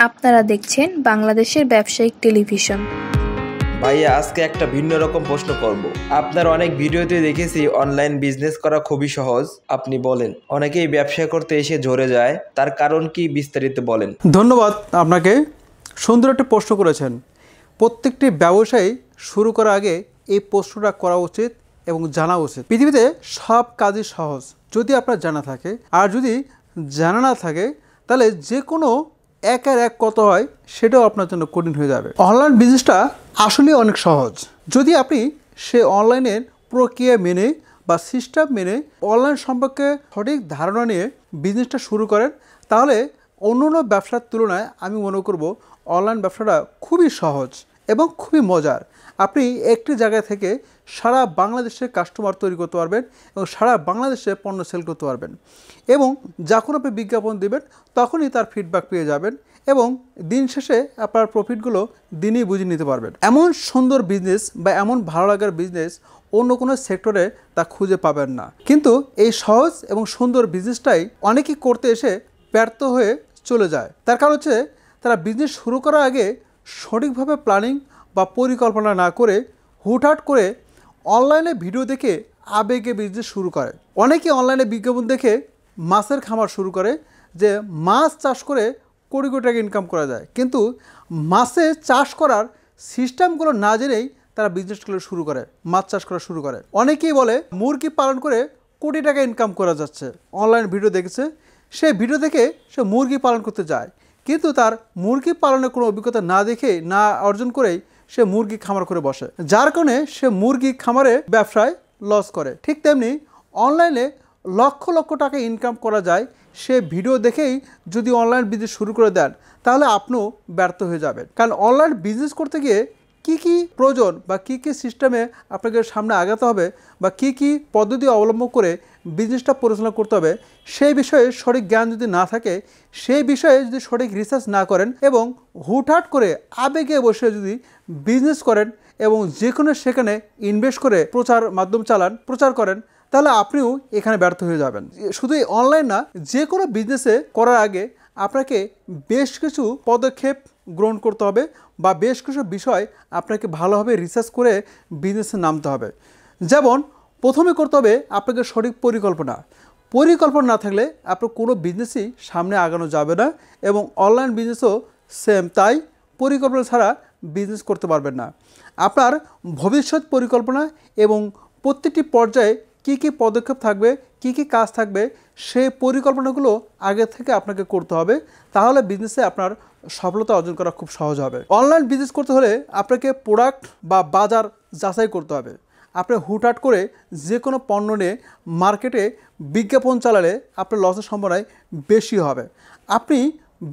আপনারা দেখছেন বাংলাদেশের ব্যবসায়িক টেলিভিশন। ভাইয়া আজকে একটা ভিন্ন রকম প্রশ্ন করব। আপনার অনেক ভিডিওতে দেখেছি অনলাইন বিজনেস করা খুবই সহজ। আপনি বলেন, অনেকেই ব্যবসা করতে এসে ঝরে যায়, তার কারণ কি বিস্তারিত বলেন। ধন্যবাদ আপনাকে, সুন্দর একটা প্রশ্ন করেছেন। প্রত্যেকটি ব্যবসায়ী শুরু করার আগে এই প্রশ্নটা করা উচিত এবং জানা উচিত। পৃথিবীতে সব কাজই সহজ যদি আপনার জানা থাকে, আর যদি জানা না থাকে তাহলে যে কোনো একের এক কত হয় সেটাও আপনার জন্য কঠিন হয়ে যাবে। অনলাইন বিজনেসটা আসলে অনেক সহজ যদি আপনি সে অনলাইনের প্রক্রিয়া মেনে বা সিস্টেম মেনে অনলাইন সম্পর্কে সঠিক ধারণা নিয়ে বিজনেসটা শুরু করেন। তাহলে অন্য অন্য ব্যবসার তুলনায় আমি মনে করব অনলাইন ব্যবসাটা খুবই সহজ এবং খুবই মজার। আপনি একটি জায়গা থেকে সারা বাংলাদেশে কাস্টমার তৈরি করতে পারবেন এবং সারা বাংলাদেশে পণ্য সেল করতে পারবেন, এবং যখন আপনি বিজ্ঞাপন দেবেন তখনই তার ফিডব্যাক পেয়ে যাবেন, এবং দিন শেষে আপনার প্রফিটগুলো দিনই বুঝে নিতে পারবেন। এমন সুন্দর বিজনেস বা এমন ভালো লাগার বিজনেস অন্য কোনো সেক্টরে তা খুঁজে পাবেন না। কিন্তু এই সহজ এবং সুন্দর বিজনেসটাই অনেকেই করতে এসে ব্যর্থ হয়ে চলে যায়। তার কারণ হচ্ছে তারা বিজনেস শুরু করার আগে সঠিকভাবে প্ল্যানিং বা পরিকল্পনা না করে হুটহাট করে অনলাইনে ভিডিও দেখে আবেগে বিজনেস শুরু করে। অনেকে অনলাইনে বিজ্ঞাপন দেখে মাছের খামার শুরু করে যে মাছ চাষ করে কোটি কোটি টাকা ইনকাম করা যায়, কিন্তু মাছের চাষ করার সিস্টেমগুলো না জেনেই তারা বিজনেসগুলো শুরু করে, মাছ চাষ করা শুরু করে। অনেকেই বলে মুরগি পালন করে কোটি টাকা ইনকাম করা যাচ্ছে, অনলাইন ভিডিও দেখেছে, সেই ভিডিও দেখে সে মুরগি পালন করতে যায়, কিন্তু তার মুরগি পালনের কোনো অভিজ্ঞতা না দেখে না অর্জন করেই সে মুরগি খামার করে বসে, যার কারণে সে মুরগি খামারে ব্যবসায় লস করে। ঠিক তেমনি অনলাইনে লক্ষ লক্ষ টাকা ইনকাম করা যায় সে ভিডিও দেখেই যদি অনলাইন বিজনেস শুরু করে দেন তাহলে আপনিও ব্যর্থ হয়ে যাবেন। কারণ অনলাইন বিজনেস করতে গিয়ে কী কী প্রয়োজন বা কী কী সিস্টেমে আপনাকে সামনে আগাতে হবে বা কী কী পদ্ধতি অবলম্বন করে বিজনেসটা পরিচালনা করতে হবে সেই বিষয়ে সঠিক জ্ঞান যদি না থাকে, সেই বিষয়ে যদি সঠিক রিসার্চ না করেন এবং হুটহাট করে আবেগে বসে যদি বিজনেস করেন এবং যে কোনো সেখানে ইনভেস্ট করে প্রচার করেন তাহলে আপনিও এখানে ব্যর্থ হয়ে যাবেন। শুধু অনলাইন না, যে কোনো বিজনেসে করার আগে আপনাকে বেশ কিছু পদক্ষেপ গ্রহণ করতে হবে বা বেশ কিছু বিষয় আপনাকে ভালোভাবে রিসার্চ করে বিজনেসে নামতে হবে। যেমন প্রথমে করতে হবে আপনাকে সঠিক পরিকল্পনা না থাকলে আপনার কোনো বিজনেসই সামনে আগানো যাবে না, এবং অনলাইন বিজনেসও সেম তাই, পরিকল্পনা ছাড়া বিজনেস করতে পারবেন না। আপনার ভবিষ্যৎ পরিকল্পনা এবং প্রত্যেকটি পর্যায়ে কী কী পদক্ষেপ থাকবে, কী কী কাজ থাকবে, সেই পরিকল্পনাগুলো আগে থেকে আপনাকে করতে হবে, তাহলে বিজনেসে আপনার সফলতা অর্জন করা খুব সহজ হবে। অনলাইন বিজনেস করতে হলে আপনাকে প্রোডাক্ট বা বাজার যাচাই করতে হবে। আপনি হুটহাট করে যে কোনো পণ্য নিয়ে মার্কেটে বিজ্ঞাপন চালালে আপনার লসের সম্ভাবনায় বেশি হবে। আপনি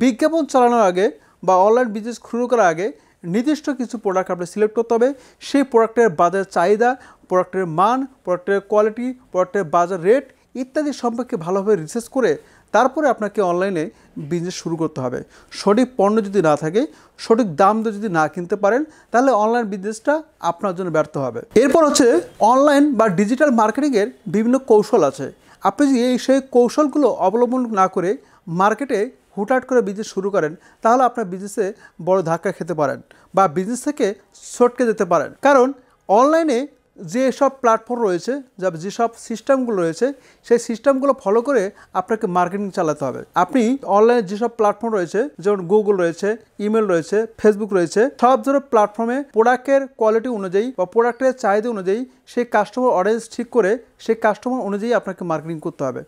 বিজ্ঞাপন চালানোর আগে বা অনলাইন বিজনেস শুরু করার আগে নির্দিষ্ট কিছু প্রোডাক্ট আপনি সিলেক্ট করতে হবে। সেই প্রোডাক্টের বাজার চাহিদা, প্রোডাক্টের মান, প্রোডাক্টের কোয়ালিটি, প্রোডাক্টের বাজার রেট ইত্যাদি সম্পর্কে ভালোভাবে রিসার্চ করে তারপরে আপনাকে অনলাইনে বিজনেস শুরু করতে হবে। সঠিক পণ্য যদি না থাকে, সঠিক দাম দিয়ে যদি না কিনতে পারেন তাহলে অনলাইন বিজনেসটা আপনার জন্য ব্যর্থ হবে। এরপর হচ্ছে অনলাইন বা ডিজিটাল মার্কেটিংয়ের বিভিন্ন কৌশল আছে। আপনি যদি সেই কৌশলগুলো অবলম্বন না করে মার্কেটে হুটহাট করে বিজনেস শুরু করেন তাহলে আপনার বিজনেসে বড় ধাক্কা খেতে পারেন বা বিজনেস থেকে ছটকে যেতে পারেন। কারণ অনলাইনে যেসব প্ল্যাটফর্ম রয়েছে, যেসব সিস্টেমগুলো রয়েছে সেই সিস্টেমগুলো ফলো করে আপনাকে মার্কেটিং চালাতে হবে। আপনি অনলাইনে যেসব প্ল্যাটফর্ম রয়েছে, যেমন গুগল রয়েছে, ইমেল রয়েছে, ফেসবুক রয়েছে, সব ধরনের প্ল্যাটফর্মে প্রোডাক্টের কোয়ালিটি অনুযায়ী বা প্রোডাক্টের চাহিদা অনুযায়ী সেই কাস্টমার অডিয়েন্স ঠিক করে সেই কাস্টমার অনুযায়ী আপনাকে মার্কেটিং করতে হবে।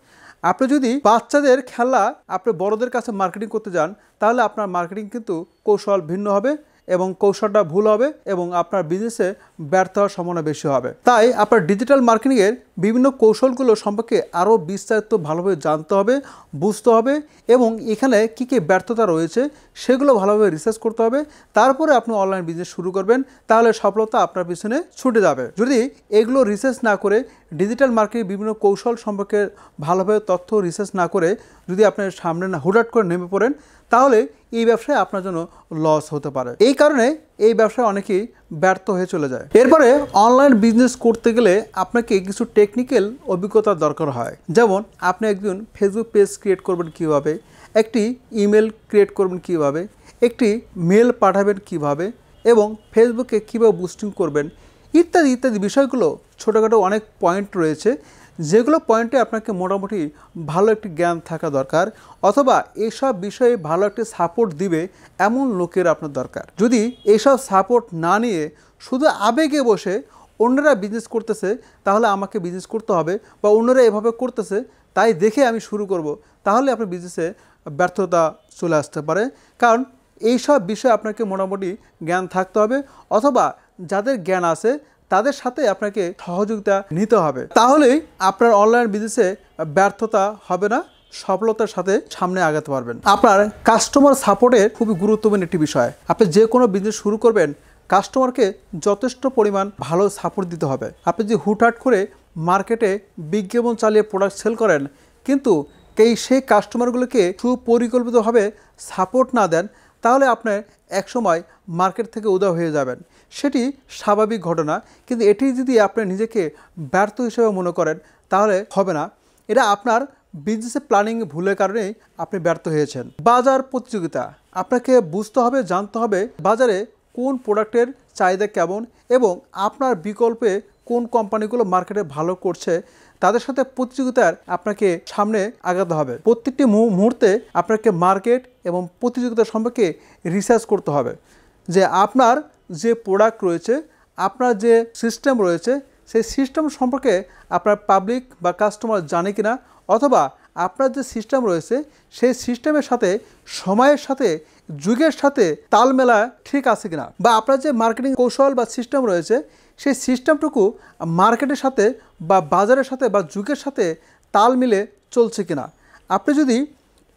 আপনি যদি বাচ্চাদের খেলা আপনি বড়দের কাছে মার্কেটিং করতে যান তাহলে আপনার মার্কেটিং কিন্তু কৌশল ভিন্ন হবে এবং কৌশলটা ভুল হবে এবং আপনার বিজনেসে ব্যর্থ হওয়ার সম্ভাবনা বেশি হবে। তাই আপনার ডিজিটাল মার্কেটিংয়ের বিভিন্ন কৌশলগুলো সম্পর্কে আরও বিস্তারিত ভালোভাবে জানতে হবে, বুঝতে হবে, এবং এখানে কী কী ব্যর্থতা রয়েছে সেগুলো ভালোভাবে রিসার্চ করতে হবে। তারপরে আপনি অনলাইন বিজনেস শুরু করবেন, তাহলে সফলতা আপনার পিছনে ছুটে যাবে। যদি এগুলো রিসার্চ না করে ডিজিটাল মার্কেটিং বিভিন্ন কৌশল সম্পর্কে ভালোভাবে তথ্য রিসার্চ না করে যদি আপনি সামনে না হুটহাট করে নেমে পড়েন তাহলে এই ব্যবসায় আপনার জন্য লস হতে পারে। এই কারণে এই ব্যবসায় অনেকেই ব্যর্থ হয়ে চলে যায়। এরপরে অনলাইন বিজনেস করতে গেলে আপনাকে কিছু টেকনিক্যাল অভিজ্ঞতার দরকার হয়। যেমন আপনি একজন ফেসবুক পেজ ক্রিয়েট করবেন কীভাবে, একটি ইমেল ক্রিয়েট করবেন কিভাবে, একটি মেল পাঠাবেন কিভাবে এবং ফেসবুকে কীভাবে বুস্টিং করবেন ইত্যাদি ইত্যাদি বিষয়গুলো ছোটোখাটো অনেক পয়েন্ট রয়েছে, যেগুলো পয়েন্টে আপনাকে মোটামুটি ভালো একটি জ্ঞান থাকা দরকার, অথবা এইসব বিষয়ে ভালো একটি সাপোর্ট দিবে এমন লোকের আপনার দরকার। যদি এইসব সাপোর্ট না নিয়ে শুধু আবেগে বসে অন্যরা বিজনেস করতেছে তাহলে আমাকে বিজনেস করতে হবে, বা অন্যরা এভাবে করতেছে তাই দেখে আমি শুরু করব, তাহলে আপনার বিজনেসে ব্যর্থতা চলে আসতে পারে। কারণ এইসব বিষয়ে আপনাকে মোটামুটি জ্ঞান থাকতে হবে, অথবা যাদের জ্ঞান আছে তাদের সাথে আপনাকে সহযোগিতা নিতে হবে, তাহলেই আপনার অনলাইন বিজনেসে ব্যর্থতা হবে না, সফলতার সাথে সামনে আগাতে পারবেন। আপনার কাস্টমার সাপোর্টের খুবই গুরুত্বপূর্ণ একটি বিষয়। আপনি যে কোনো বিজনেস শুরু করবেন, কাস্টমারকে যথেষ্ট পরিমাণ ভালো সাপোর্ট দিতে হবে। আপনি যে হুটহাট করে মার্কেটে বিজ্ঞাপন চালিয়ে প্রোডাক্ট সেল করেন, কিন্তু সেই কাস্টমারগুলোকে সুপরিকল্পিতভাবে সাপোর্ট না দেন, তাহলে আপনার একসময় মার্কেট থেকে উধাও হয়ে যাবেন। সেটি স্বাভাবিক ঘটনা, কিন্তু এটি যদি আপনি নিজেকে ব্যর্থ হিসেবে মনে করেন তাহলে হবে না। এটা আপনার বিজনেসের প্ল্যানিং ভুলের কারণেই আপনি ব্যর্থ হয়েছেন। বাজার প্রতিযোগিতা আপনাকে বুঝতে হবে, জানতে হবে বাজারে কোন প্রোডাক্টের চাহিদা কেমন এবং আপনার বিকল্পে কোন কোম্পানিগুলো মার্কেটে ভালো করছে, তাদের সাথে প্রতিযোগিতার আপনাকে সামনে আগাতে হবে। প্রত্যেকটি মুহূর্তে আপনাকে মার্কেট এবং প্রতিযোগিতা সম্পর্কে রিসার্চ করতে হবে, যে আপনার যে প্রোডাক্ট রয়েছে, আপনার যে সিস্টেম রয়েছে, সেই সিস্টেম সম্পর্কে আপনার পাবলিক বা কাস্টমার জানে কিনা, অথবা আপনার যে সিস্টেম রয়েছে সেই সিস্টেমের সাথে সময়ের সাথে যুগের সাথে তাল মেলা ঠিক আছে কিনা, বা আপনার যে মার্কেটিং কৌশল বা সিস্টেম রয়েছে সেই সিস্টেমটুকু মার্কেটের সাথে বা বাজারের সাথে বা যুগের সাথে তাল মিলে চলছে কিনা। আপনি যদি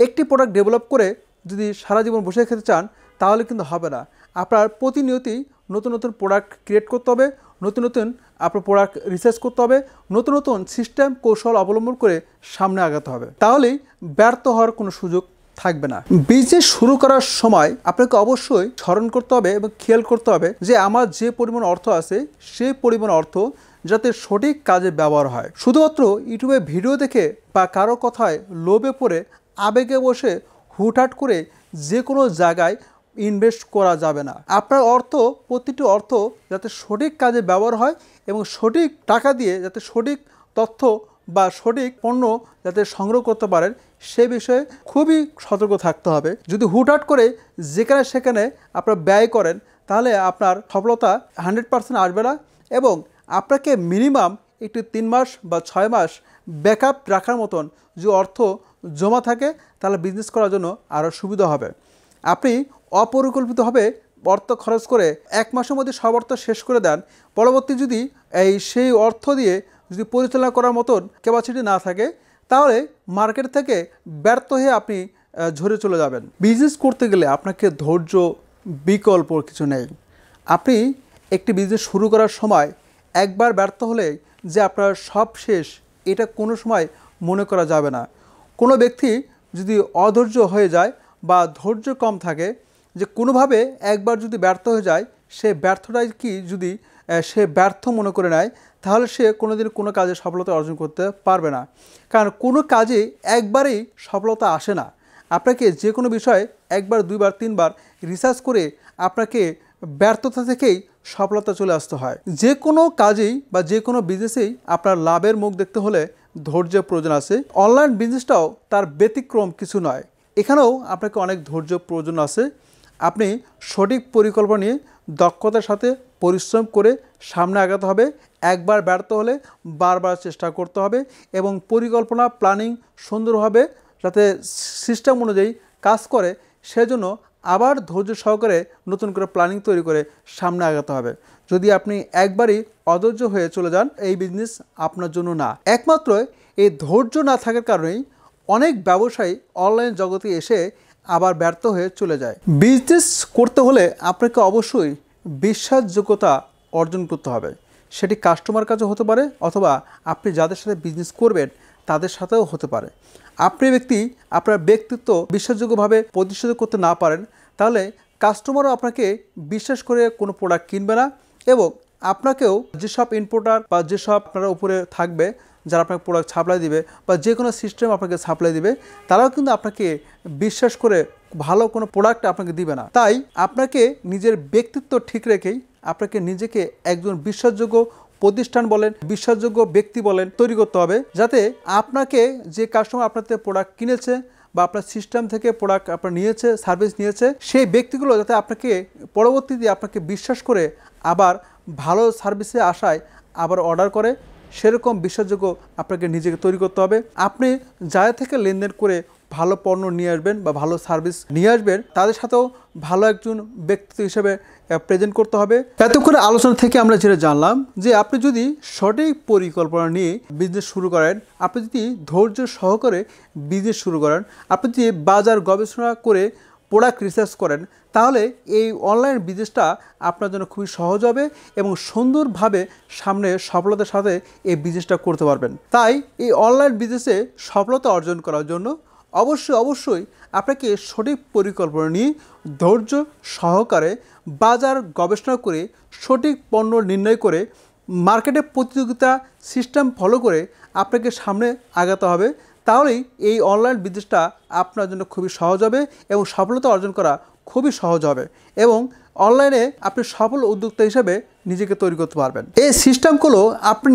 একটি প্রোডাক্ট ডেভেলপ করে যদি সারা জীবন বসে খেতে চান তাহলে কিন্তু হবে না। আপনার প্রতিনিয়তই নতুন নতুন প্রোডাক্ট ক্রিয়েট করতে হবে, নতুন নতুন আপনার প্রোডাক্ট রিসার্চ করতে হবে, নতুন নতুন সিস্টেম কৌশল অবলম্বন করে সামনে আগাতে হবে, তাহলেই ব্যর্থ হওয়ার কোনো সুযোগ থাকবে না। বিজনেস শুরু করার সময় আপনাকে অবশ্যই স্মরণ করতে হবে এবং খেয়াল করতে হবে যে আমার যে পরিমাণ অর্থ আছে সেই পরিমাণ অর্থ যাতে সঠিক কাজে ব্যবহার হয়। শুধুমাত্র ইউটিউবে ভিডিও দেখে বা কারো কথায় লোভে পড়ে আবেগে বসে হুটহাট করে যে কোনো জায়গায় ইনভেস্ট করা যাবে না। আপনার অর্থ, প্রতিটি অর্থ যাতে সঠিক কাজে ব্যবহার হয় এবং সঠিক টাকা দিয়ে যাতে সঠিক তথ্য বা সঠিক পণ্য যাতে সংগ্রহ করতে পারেন সে বিষয়ে খুবই সতর্ক থাকতে হবে। যদি হুটহাট করে যেখানে সেখানে আপনার ব্যয় করেন তাহলে আপনার সফলতা 100% আসবে না, এবং আপনাকে মিনিমাম একটি 3 মাস বা 6 মাস ব্যাকআপ রাখার মতন যে অর্থ জমা থাকে তাহলে বিজনেস করার জন্য আরও সুবিধা হবে। আপনি অপরিকল্পিতভাবে অর্থ খরচ করে 1 মাসের মধ্যে সব অর্থ শেষ করে দেন, পরবর্তী যদি সেই অর্থ দিয়ে যদি পরিচালনা করার মতন ক্যাপাসিটি না থাকে তাহলে মার্কেট থেকে ব্যর্থ হয়ে আপনি ঝরে চলে যাবেন। বিজনেস করতে গেলে আপনাকে ধৈর্য বিকল্প কিছু নেই। আপনি একটি বিজনেস শুরু করার সময় একবার ব্যর্থ হলে যে আপনার সব শেষ এটা কোনো সময় মনে করা যাবে না। কোনো ব্যক্তি যদি অধৈর্য হয়ে যায় বা ধৈর্য কম থাকে, যে কোনোভাবে একবার যদি ব্যর্থ হয়ে যায় সে ব্যর্থটাই কি যদি সে ব্যর্থ মনে করে নেয় তাহলে সে কোনোদিন কোনো কাজে সফলতা অর্জন করতে পারবে না। কারণ কোনো কাজে একবারেই সফলতা আসে না। আপনাকে যে কোনো বিষয়ে একবার, দুইবার, তিনবার রিসার্চ করে আপনাকে ব্যর্থতা থেকেই সফলতা চলে আসতে হয়। যে কোনো কাজেই বা যে কোনো বিজনেসেই আপনার লাভের মুখ দেখতে হলে ধৈর্যের প্রয়োজন আছে। অনলাইন বিজনেসটাও তার ব্যতিক্রম কিছু নয়, এখানেও আপনাকে অনেক ধৈর্য প্রয়োজন আছে। আপনি সঠিক পরিকল্পনা নিয়ে দক্ষতার সাথে পরিশ্রম করে সামনে আগাতে হবে। একবার ব্যর্থ হলে বারবার চেষ্টা করতে হবে এবং পরিকল্পনা প্ল্যানিং সুন্দরভাবে যাতে সিস্টেম অনুযায়ী কাজ করে সেজন্য আবার ধৈর্য সহকারে নতুন করে প্ল্যানিং তৈরি করে সামনে আগাতে হবে। যদি আপনি একবারই অধৈর্য হয়ে চলে যান এই বিজনেস আপনার জন্য না। একমাত্র এই ধৈর্য না থাকার কারণেই অনেক ব্যবসায়ী অনলাইন জগতে এসে আবার ব্যর্থ হয়ে চলে যায়। বিজনেস করতে হলে আপনাকে অবশ্যই বিশ্বাসযোগ্যতা অর্জন করতে হবে। সেটি কাস্টমার কাছে হতে পারে অথবা আপনি যাদের সাথে বিজনেস করবেন তাদের সাথেও হতে পারে। আপনি আপনার ব্যক্তিত্ব বিশ্বাসযোগ্যভাবে প্রতিষ্ঠিত করতে না পারেন তাহলে কাস্টমারও আপনাকে বিশ্বাস করে কোনো প্রোডাক্ট কিনবে না, এবং আপনাকেও যেসব ইম্পোর্টার বা যেসব আপনারা উপরে থাকবে যারা আপনাকে প্রোডাক্ট সাপ্লাই দিবে বা যে কোনো সিস্টেম আপনাকে সাপ্লাই দিবে, তারাও কিন্তু আপনাকে বিশ্বাস করে ভালো কোনো প্রোডাক্ট আপনাকে দিবে না। তাই আপনাকে নিজের ব্যক্তিত্ব ঠিক রেখেই আপনাকে নিজেকে একজন বিশ্বাসযোগ্য প্রতিষ্ঠান বলেন, বিশ্বাসযোগ্য ব্যক্তি বলেন তৈরি করতে হবে, যাতে আপনাকে যে কাস্টমার আপনার থেকে প্রোডাক্ট কিনেছে বা আপনার সিস্টেম থেকে প্রোডাক্ট আপনার নিয়েছে, সার্ভিস নিয়েছে, সেই ব্যক্তিগুলো যাতে আপনাকে পরবর্তীতে আপনাকে বিশ্বাস করে আবার ভালো সার্ভিসে আসায় আবার অর্ডার করে, সেরকম বিশ্বাসযোগ্য আপনাকে নিজেকে তৈরি করতে হবে। আপনি যারা থেকে লেনদেন করে ভালো পণ্য নিয়ে আসবেন বা ভালো সার্ভিস নিয়ে আসবেন, তাদের সাথেও ভালো একজন ব্যক্তিত্ব হিসেবে প্রেজেন্ট করতে হবে। এতক্ষণ আলোচনা থেকে আমরা যেটা জানলাম যে আপনি যদি সঠিক পরিকল্পনা নিয়ে বিজনেস শুরু করেন, আপনি যদি ধৈর্য সহকারে বিজনেস শুরু করেন, আপনি যদি বাজার গবেষণা করে প্রোডাক্ট রিসার্চ করেন, তাহলে এই অনলাইন বিজনেসটা আপনার জন্য খুবই সহজ হবে এবং সুন্দরভাবে সামনে সফলতার সাথে এই বিজনেসটা করতে পারবেন। তাই এই অনলাইন বিজনেসে সফলতা অর্জন করার জন্য অবশ্যই আপনাকে সঠিক পরিকল্পনা নিয়ে ধৈর্য সহকারে বাজার গবেষণা করে সঠিক পণ্য নির্ণয় করে মার্কেটে প্রতিযোগিতা সিস্টেম ফলো করে আপনাকে সামনে আগাতে হবে। তাহলেই এই অনলাইন বিজনেসটা আপনার জন্য খুবই সহজ হবে এবং সফলতা অর্জন করা খুবই সহজ হবে এবং অনলাইনে আপনি সফল উদ্যোক্তা হিসেবে নিজেকে তৈরি করতে পারবেন। এই সিস্টেমগুলো আপনি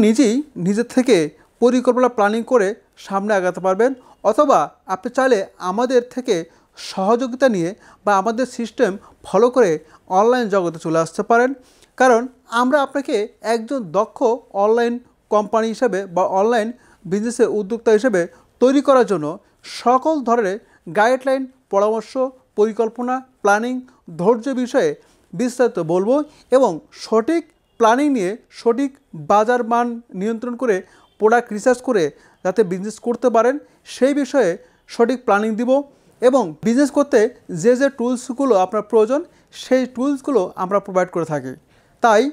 নিজের থেকে পরিকল্পনা প্ল্যানিং করে সামনে আগাতে পারবেন, অথবা আপনি চাইলে আমাদের থেকে সহযোগিতা নিয়ে বা আমাদের সিস্টেম ফলো করে অনলাইন জগতে চলে আসতে পারেন। কারণ আমরা আপনাকে একজন দক্ষ অনলাইন কোম্পানি হিসেবে বা অনলাইন বিজনেসের উদ্যোক্তা হিসেবে তৈরি করার জন্য সকল ধরনের গাইডলাইন, পরামর্শ, পরিকল্পনা, প্ল্যানিং, ধৈর্য বিষয়ে বিস্তারিত বলবো এবং সঠিক প্ল্যানিং নিয়ে সঠিক বাজার মান নিয়ন্ত্রণ করে প্রোডাক্ট রিসার্চ করে যাতে বিজনেস করতে পারেন সেই বিষয়ে সঠিক প্ল্যানিং দিব এবং বিজনেস করতে যে টুলসগুলো আপনার প্রয়োজন সেই টুলসগুলো আমরা প্রোভাইড করে থাকি। তাই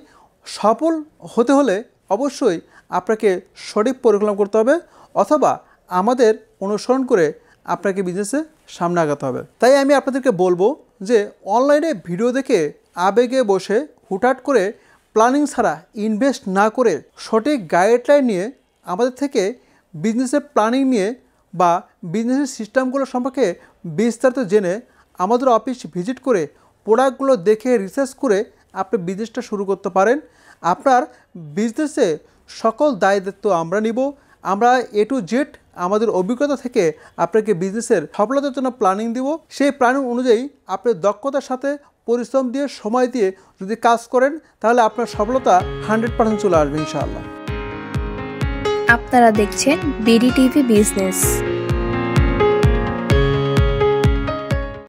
সফল হতে হলে অবশ্যই আপনাকে সঠিক পরিকল্পনা করতে হবে অথবা আমাদের অনুসরণ করে আপনাকে বিজনেসে সামনে আগাতে হবে। তাই আমি আপনাদেরকে বলবো যে অনলাইনে ভিডিও দেখে আবেগে বসে হুটহাট করে প্ল্যানিং ছাড়া ইনভেস্ট না করে সঠিক গাইডলাইন নিয়ে আমাদের থেকে বিজনেসের প্ল্যানিং নিয়ে বা বিজনেসের সিস্টেমগুলো সম্পর্কে বিস্তারিত জেনে আমাদের অফিস ভিজিট করে প্রোডাক্টগুলো দেখে রিসার্চ করে আপনি বিজনেসটা শুরু করতে পারেন। আপনার বিজনেসে সকল দায়িত্ব আমরা নিব। আমরা A to Z আমাদের অভিজ্ঞতা থেকে আপনাকে বিজনেসের সফলতার জন্য প্ল্যানিং দিব। সেই প্ল্যানিং অনুযায়ী আপনি দক্ষতার সাথে পরিশ্রম দিয়ে সময় দিয়ে যদি কাজ করেন তাহলে আপনার সফলতা 100% চলে আসবে ইনশাআল্লাহ। আপনারা দেখছেন BD TV বিজনেস।